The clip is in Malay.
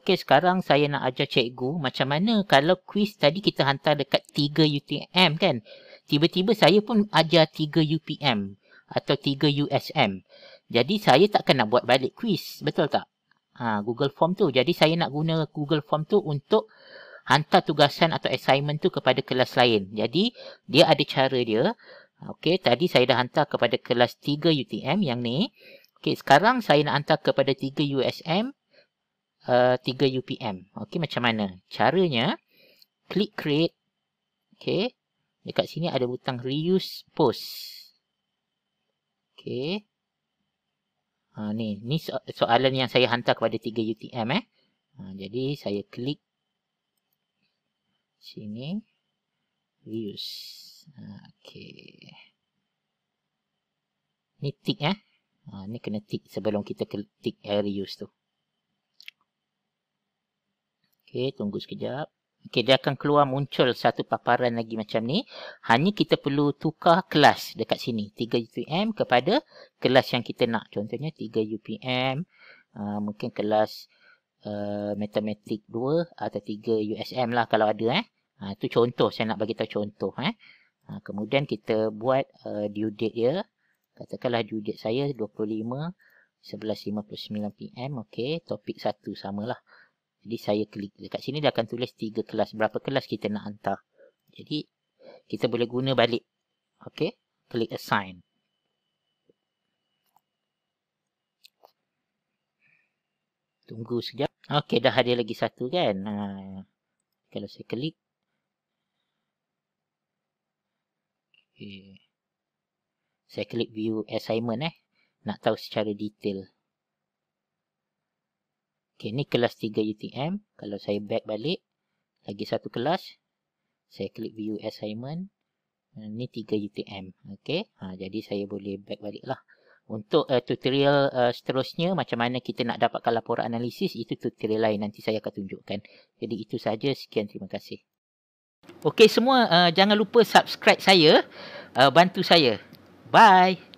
Okey, sekarang saya nak ajar cikgu macam mana kalau kuis tadi kita hantar dekat 3 UTM kan. Tiba-tiba saya pun ajar 3 UPM atau 3 USM. Jadi saya takkan nak buat balik kuis, betul tak? Google Form tu. Jadi saya nak guna Google Form tu untuk hantar tugasan atau assignment tu kepada kelas lain. Jadi dia ada cara dia. Okey, tadi saya dah hantar kepada kelas 3 UTM yang ni. Okey, sekarang saya nak hantar kepada 3 USM, 3 UPM. Okey, macam mana? Caranya, klik create. Okey, dekat sini ada butang reuse post. Okey. Ni soalan yang saya hantar kepada 3 UTM. Jadi saya klik sini reuse. Okey. Ni tick ni kena tick sebelum kita tick reuse tu. Okey, tunggu sekejap. Okey, dia akan keluar muncul satu paparan lagi macam ni. Hanya kita perlu tukar kelas dekat sini. 3 UPM kepada kelas yang kita nak. Contohnya 3 UPM, mungkin kelas matematik 2 atau 3 USM lah kalau ada. Itu contoh, saya nak bagi tahu contoh. Kemudian kita buat due date dia. Katakanlah due date saya 25 11:59 PM. Okey, topik 1 samalah. Jadi saya klik dekat sini, dia akan tulis 3 kelas. Berapa kelas kita nak hantar. Jadi kita boleh guna balik. Okey, klik assign. Tunggu sekejap. Okey, dah ada lagi satu kan. Kalau saya klik. Okay. Saya klik view assignment nak tahu secara detail. Okey, ni kelas 3 UTM. Kalau saya back balik, lagi satu kelas. Saya klik view assignment. Ni 3 UTM. Okey, jadi saya boleh back balik lah. Untuk tutorial seterusnya, macam mana kita nak dapatkan laporan analisis, itu tutorial lain. Nanti saya akan tunjukkan. Jadi itu saja. Sekian, terima kasih. Okey semua, jangan lupa subscribe saya. Bantu saya. Bye.